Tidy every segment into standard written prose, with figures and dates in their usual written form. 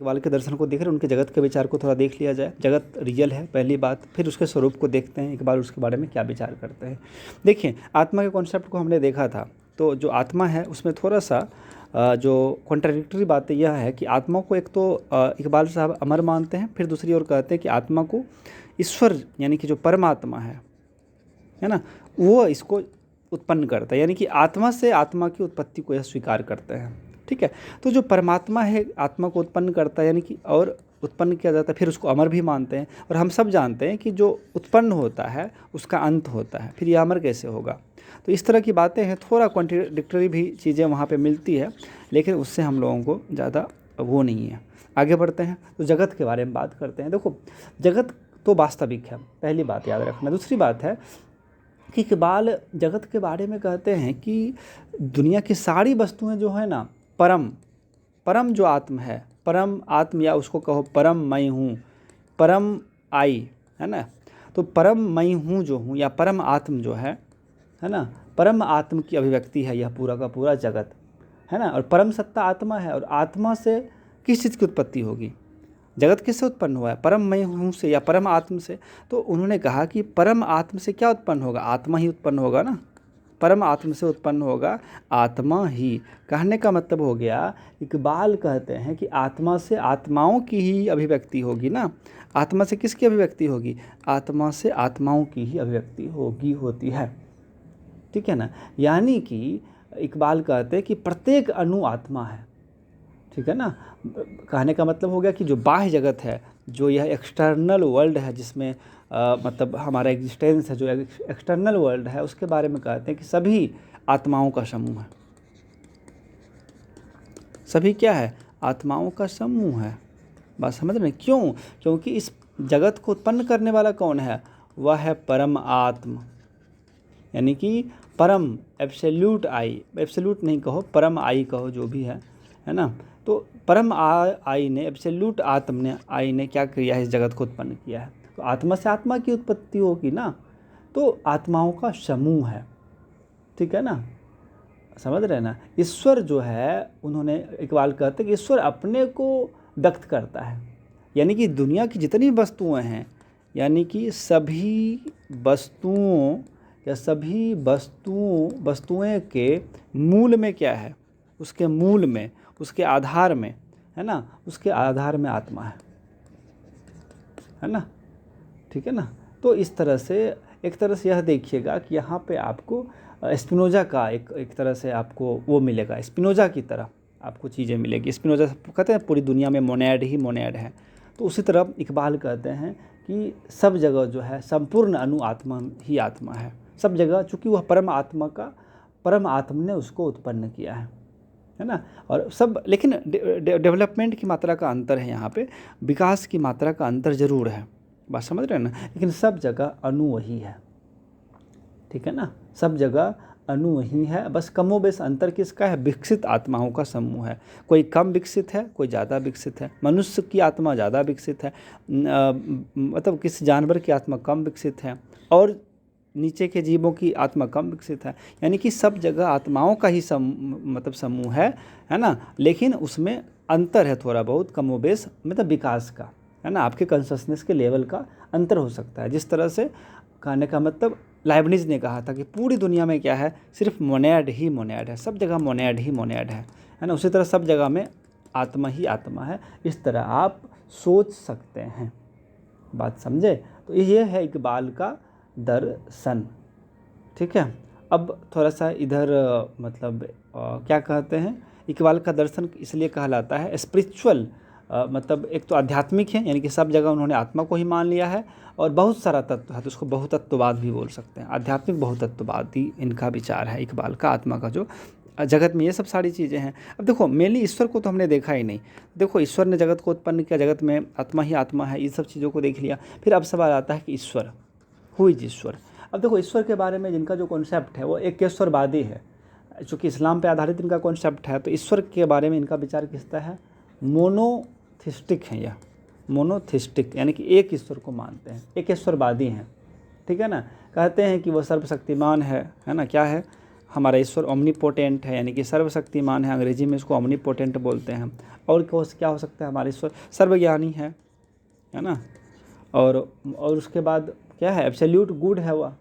इकबाल के दर्शन को देख रहे हैं, उनके जगत के विचार को थोड़ा देख लिया जाए। जगत रियल है पहली बात, फिर उसके स्वरूप को देखते हैं इकबाल उसके बारे में क्या विचार करते हैं। देखिए, आत्मा के कॉन्सेप्ट को हमने देखा था, तो जो आत्मा है उसमें थोड़ा सा जो कॉन्ट्राडिक्टरी बात यह है कि आत्मा को एक तो इकबाल साहब अमर मानते हैं, फिर दूसरी ओर कहते हैं कि आत्मा को ईश्वर यानी कि जो परमात्मा है ना, वो इसको उत्पन्न करता है, यानी कि आत्मा से आत्मा की उत्पत्ति को यह स्वीकार करते हैं। ठीक है, तो जो परमात्मा है आत्मा को उत्पन्न करता है, यानी कि और उत्पन्न किया जाता है, फिर उसको अमर भी मानते हैं। और हम सब जानते हैं कि जो उत्पन्न होता है उसका अंत होता है, फिर यह अमर कैसे होगा। तो इस तरह की बातें हैं, थोड़ा कॉन्ट्रडिक्टरी भी चीज़ें वहाँ पे मिलती है, लेकिन उससे हम लोगों को ज़्यादा वो नहीं है। आगे बढ़ते हैं, तो जगत के बारे में बात करते हैं। देखो, जगत तो वास्तविक है, पहली बात याद रखना। दूसरी बात है कि इकबाल जगत के बारे में कहते हैं कि दुनिया की सारी वस्तुएं जो है ना, परम जो आत्म है, परम आत्म, या उसको कहो परम मैं हूँ, परम आई, है ना। तो परम मैं हूँ जो हूँ, या परम आत्म जो है ना, परम आत्म की अभिव्यक्ति है यह पूरा का पूरा जगत, है ना। और परम सत्ता आत्मा है, और आत्मा से किस चीज़ की उत्पत्ति होगी, जगत किससे उत्पन्न हुआ है, परम मैं हूँ से या परम आत्म से। तो उन्होंने कहा कि परम आत्म से क्या उत्पन्न होगा, आत्मा ही उत्पन्न होगा ना, परम आत्म से उत्पन्न होगा आत्मा ही। कहने का मतलब हो गया, इकबाल कहते हैं कि आत्मा से आत्माओं की ही अभिव्यक्ति होगी ना। आत्मा से किसकी अभिव्यक्ति होगी, आत्मा से आत्माओं की ही अभिव्यक्ति होगी, होती है। ठीक है ना, यानी कि इकबाल कहते हैं कि प्रत्येक अणु आत्मा है। ठीक है ना, कहने का मतलब हो गया कि जो बाह्य जगत है, जो यह एक्सटर्नल वर्ल्ड है, जिसमें मतलब हमारा एग्जिस्टेंस है, जो एक्सटर्नल वर्ल्ड है, उसके बारे में कहते हैं कि सभी आत्माओं का समूह है। सभी क्या है, आत्माओं का समूह है। बात समझ रहे हैं, क्यों, क्योंकि इस जगत को उत्पन्न करने वाला कौन है, वह है परम आत्म, यानी कि परम एब्सोल्यूट आई, एब्सोल्यूट नहीं कहो, परम आई कहो, जो भी है ना। तो परम आई ने, एब्सोल्यूट आत्म ने, आई ने क्या किया है, इस जगत को उत्पन्न किया है। तो आत्मा से आत्मा की उत्पत्ति होगी ना, तो आत्माओं का समूह है। ठीक है ना, समझ रहे हैं ना। ईश्वर जो है, उन्होंने इकबाल कहते हैं कि ईश्वर अपने को व्यक्त करता है, यानी कि दुनिया की जितनी वस्तुएं हैं, यानी कि सभी वस्तुओं या सभी वस्तुएं के मूल में क्या है, उसके मूल में, उसके आधार में, है ना, उसके आधार में आत्मा है ना। ठीक है ना। तो इस तरह से, एक तरह से यह देखिएगा कि यहाँ पे आपको स्पिनोजा का एक तरह से आपको वो मिलेगा, स्पिनोजा की तरह आपको चीज़ें मिलेगी। स्पिनोजा कहते हैं पूरी दुनिया में मोनैड ही मोनैड है, तो उसी तरह इकबाल कहते हैं कि सब जगह जो है संपूर्ण अणु आत्मा ही आत्मा है, सब जगह, चूँकि वह परम आत्मा ने उसको उत्पन्न किया है ना। और सब, लेकिन डेवलपमेंट की मात्रा का अंतर है यहाँ पे, विकास की मात्रा का अंतर ज़रूर है, बात समझ रहे हैं ना। लेकिन सब जगह अणु वही है। ठीक है ना, सब जगह अणु वही है, बस कमोबेश अंतर किसका है, विकसित आत्माओं का समूह है। कोई कम विकसित है, कोई ज़्यादा विकसित है। मनुष्य की आत्मा ज़्यादा विकसित है, मतलब किसी जानवर की आत्मा कम विकसित है, और नीचे के जीवों की आत्मा कम विकसित है। यानी कि सब जगह आत्माओं का ही मतलब समूह है ना। लेकिन उसमें अंतर है थोड़ा बहुत, कमोबेश, मतलब विकास का, है ना, आपके कॉन्शसनेस के लेवल का अंतर हो सकता है। जिस तरह से कहने का मतलब, लाइबनिज ने कहा था कि पूरी दुनिया में क्या है, सिर्फ मोनैड ही मोनैड है, सब जगह मोनैड ही मोनैड है ना। उसी तरह सब जगह में आत्मा ही आत्मा है, इस तरह आप सोच सकते हैं। बात समझे। तो ये है इकबाल का दर्शन। ठीक है, अब थोड़ा सा इधर मतलब क्या कहते हैं, इकबाल का दर्शन इसलिए कहलाता है स्पिरिचुअल, मतलब एक तो आध्यात्मिक है, यानी कि सब जगह उन्होंने आत्मा को ही मान लिया है, और बहुत सारा तत्व है, तो उसको बहुतत्ववाद भी बोल सकते हैं। आध्यात्मिक बहुतत्ववादी इनका विचार है इकबाल का, आत्मा का जो जगत में ये सब सारी चीज़ें हैं। अब देखो, मेनली ईश्वर को तो हमने देखा ही नहीं। देखो, ईश्वर ने जगत को उत्पन्न किया, जगत में आत्मा ही आत्मा है, इन सब चीज़ों को देख लिया। फिर अब सवाल आता है कि ईश्वर, हु इज ईश्वर। अब देखो, ईश्वर के बारे में जिनका जो कॉन्सेप्ट है वो एकेश्वरवादी है, चूँकि इस्लाम पे आधारित इनका कॉन्सेप्ट है। तो ईश्वर के बारे में इनका विचार किस तरह है, मोनोथिस्टिक है, यह मोनोथिस्टिक, यानी कि एक ईश्वर को मानते हैं, एकेश्वरवादी हैं। ठीक है ना, कहते हैं कि वह सर्वशक्तिमान है ना, क्या है, हमारा ईश्वर ओमनीपोटेंट है, यानी कि सर्वशक्तिमान है, अंग्रेजी में इसको ओमनीपोटेंट बोलते हैं। और क्या हो सकता है, हमारा ईश्वर सर्वज्ञानी है ना। और उसके बाद क्या है, एब्सोल्यूट गुड है वह,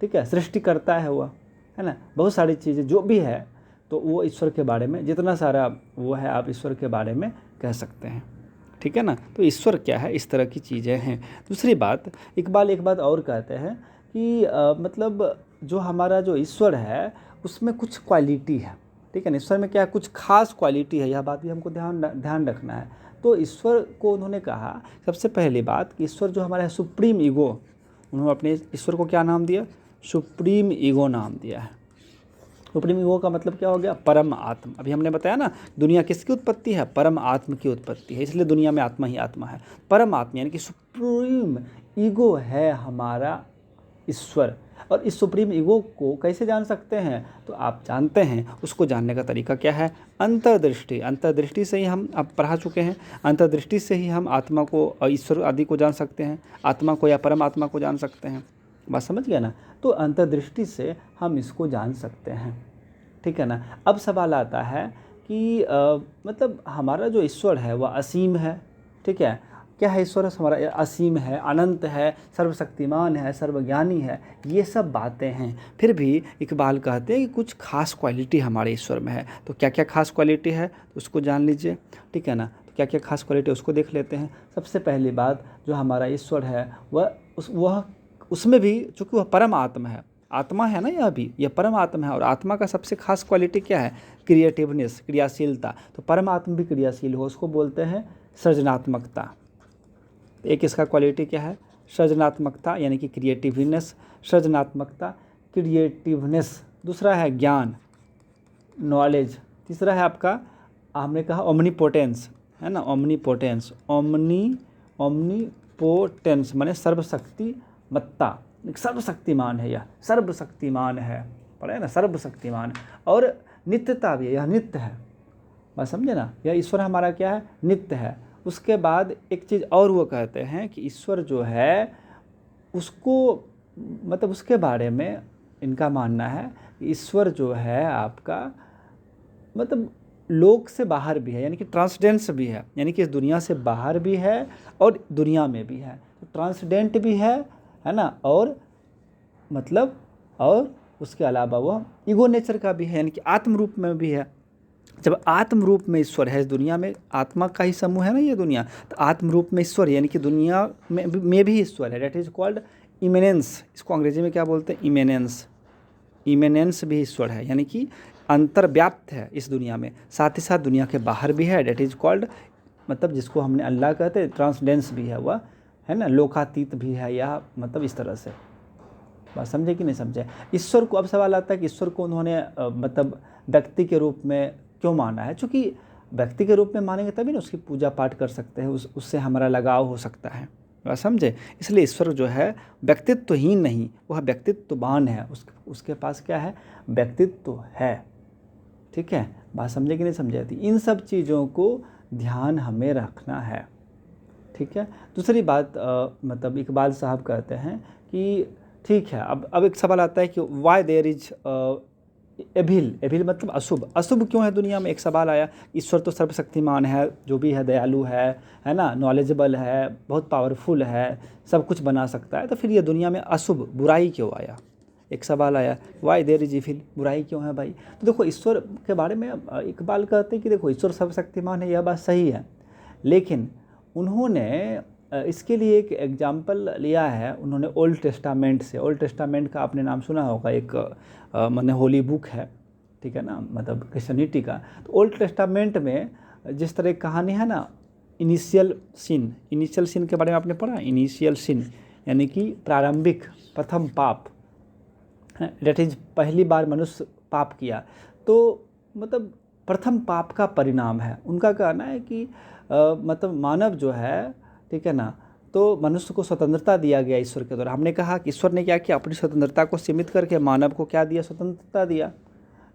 ठीक है, सृष्टि करता है वह, है ना। बहुत सारी चीज़ें जो भी है, तो वो ईश्वर के बारे में जितना सारा वो है, आप ईश्वर के बारे में कह सकते हैं, ठीक है ना। तो ईश्वर क्या है, इस तरह की चीज़ें हैं। दूसरी बात, इकबाल एक बात और कहते हैं कि मतलब जो हमारा जो ईश्वर है उसमें कुछ क्वालिटी है, ठीक है ना। ईश्वर में क्या है, कुछ खास क्वालिटी है, यह बात भी हमको ध्यान रखना है। तो ईश्वर को उन्होंने कहा, सबसे पहली बात कि ईश्वर जो हमारा है सुप्रीम ईगो, उन्होंने अपने ईश्वर को क्या नाम दिया, सुप्रीम ईगो नाम दिया है। सुप्रीम ईगो का मतलब क्या हो गया, परम आत्म। अभी हमने बताया ना, दुनिया किसकी उत्पत्ति है, परम आत्म की उत्पत्ति है, इसलिए दुनिया में आत्मा ही आत्मा है। परम आत्मा यानी कि सुप्रीम ईगो है हमारा ईश्वर। और इस सुप्रीम ईगो को कैसे जान सकते हैं, तो आप जानते हैं, उसको जानने का तरीका क्या है, अंतर्दृष्टि। अंतर्दृष्टि से ही हम आप पढ़ा चुके हैं, अंतर्दृष्टि से ही हम आत्मा को, ईश्वर आदि को जान सकते हैं, आत्मा को या परम आत्मा को जान सकते हैं। बात समझ गया ना। तो अंतर्दृष्टि से हम इसको जान सकते हैं, ठीक है ना। अब सवाल आता है कि मतलब हमारा जो ईश्वर है वह असीम है, ठीक है। क्या है, ईश्वर हमारा असीम है, अनंत है, सर्वशक्तिमान है, सर्वज्ञानी है, ये सब बातें हैं। फिर भी इकबाल कहते हैं कि कुछ खास क्वालिटी हमारे ईश्वर में है। तो क्या क्या खास क्वालिटी है, तो उसको जान लीजिए, ठीक है ना। तो क्या क्या खास क्वालिटी उसको देख लेते हैं। सबसे पहली बात, जो हमारा ईश्वर है वह उसमें भी, चूँकि वह परम आत्मा है, आत्मा है ना, यह भी यह परम आत्मा है। और आत्मा का सबसे खास क्वालिटी क्या है, क्रिएटिवनेस, क्रियाशीलता। तो परम आत्मा भी क्रियाशील हो, उसको बोलते हैं सृजनात्मकता। एक इसका क्वालिटी क्या है, सृजनात्मकता, यानी कि क्रिएटिवनेस, सृजनात्मकता, क्रिएटिवनेस। दूसरा है ज्ञान, नॉलेज। तीसरा है आपका, हमने कहा ओमनीपोटेंस, है ना, ओमनीपोटेंस, ओमनीपोटेंस माने सर्वशक्तिमत्ता, सर्वशक्तिमान है, यह सर्वशक्तिमान है, पढ़े ना, सर्वशक्तिमान। और नित्यता भी है, यह नित्य है, बात समझे ना, यह ईश्वर हमारा क्या है, नित्य है। उसके बाद एक चीज़ और वो कहते हैं कि ईश्वर जो है उसको, मतलब उसके बारे में इनका मानना है, ईश्वर जो है आपका मतलब लोक से बाहर भी है, यानी कि ट्रांसडेंस भी है, यानी कि इस दुनिया से बाहर भी है और दुनिया में भी है। तो ट्रांसडेंट भी है ना, और मतलब और उसके अलावा वह ईगो नेचर का भी है, यानी कि आत्म रूप में भी है। जब आत्म रूप में ईश्वर है, इस दुनिया में आत्मा का ही समूह है ना ये दुनिया, तो आत्म रूप में ईश्वर, यानी कि दुनिया में भी ईश्वर है, डेट इज़ कॉल्ड इमेनेंस। इसको अंग्रेजी में क्या बोलते हैं, इमेनेंस। इमेनेंस भी ईश्वर है, यानी कि अंतर्व्याप्त है इस दुनिया में, साथ ही साथ दुनिया के बाहर भी है, डेट इज़ कॉल्ड, मतलब जिसको हमने अल्लाह कहते हैं, ट्रांसडेंस भी है वह, है ना, लोकातीत भी है, या मतलब इस तरह से। बात समझे कि नहीं समझे। ईश्वर को, अब सवाल आता है कि ईश्वर को उन्होंने मतलब व्यक्ति के रूप में क्यों माना है। चूँकि व्यक्ति के रूप में मानेंगे तभी ना उसकी पूजा पाठ कर सकते हैं, उससे हमारा लगाव हो सकता है, बात समझे। इसलिए ईश्वर जो है व्यक्तित्वहीन नहीं, वह व्यक्तित्ववान है, उसके पास क्या है, व्यक्तित्व है, ठीक है। बात समझे कि नहीं समझे थी। इन सब चीज़ों को ध्यान हमें रखना है, ठीक है। दूसरी बात मतलब इकबाल साहब कहते हैं कि ठीक है, अब एक सवाल आता है कि वाई देयर इज एविल मतलब अशुभ, अशुभ क्यों है दुनिया में, एक सवाल आया। ईश्वर तो सर्वशक्तिमान है, जो भी है दयालु है ना, नॉलेजेबल है, बहुत पावरफुल है, सब कुछ बना सकता है, तो फिर ये दुनिया में अशुभ, बुराई क्यों आया, एक सवाल आया, वाई देयर इज इविल, बुराई क्यों है भाई। तो देखो, ईश्वर के बारे में इकबाल कहते हैं कि देखो, ईश्वर सर्वशक्तिमान है, यह बात सही है, लेकिन उन्होंने इसके लिए एक एग्जाम्पल लिया है, उन्होंने ओल्ड टेस्टामेंट से। ओल्ड टेस्टामेंट का आपने नाम सुना होगा, एक माने होली बुक है, ठीक है ना, मतलब क्रिश्चियनिटी का। तो ओल्ड टेस्टामेंट में जिस तरह की कहानी है ना, इनिशियल सिन के बारे में आपने पढ़ा, इनिशियल सिन यानी कि प्रारंभिक, प्रथम पाप, डेट इज पहली बार मनुष्य पाप किया, तो मतलब प्रथम पाप का परिणाम है। उनका कहना है कि मतलब मानव जो है, ठीक है ना, तो मनुष्य को स्वतंत्रता दिया गया ईश्वर के द्वारा। हमने कहा कि ईश्वर ने क्या किया, अपनी स्वतंत्रता को सीमित करके मानव को क्या दिया, स्वतंत्रता दिया,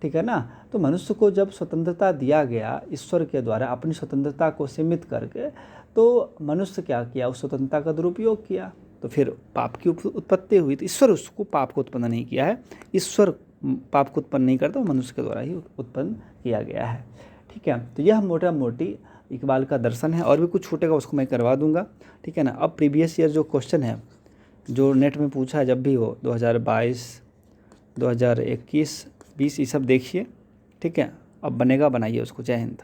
ठीक है ना। तो मनुष्य को जब स्वतंत्रता दिया गया ईश्वर के द्वारा, अपनी स्वतंत्रता को सीमित करके, तो मनुष्य क्या किया, उस स्वतंत्रता का दुरुपयोग किया, तो फिर पाप की उत्पत्ति हुई। तो ईश्वर उसको पाप को उत्पन्न नहीं किया है, ईश्वर पाप को उत्पन्न नहीं करता, वो मनुष्य के द्वारा ही उत्पन्न किया गया है। ठीक है, तो यह मोटा मोटी इकबाल का दर्शन है। और भी कुछ छूटेगा उसको मैं करवा दूंगा, ठीक है ना। अब प्रीवियस ईयर जो क्वेश्चन है जो नेट में पूछा है जब भी हो, 2022, 2021, 20, ये सब देखिए, ठीक है। अब बनेगा बनाइए उसको। जय हिंद।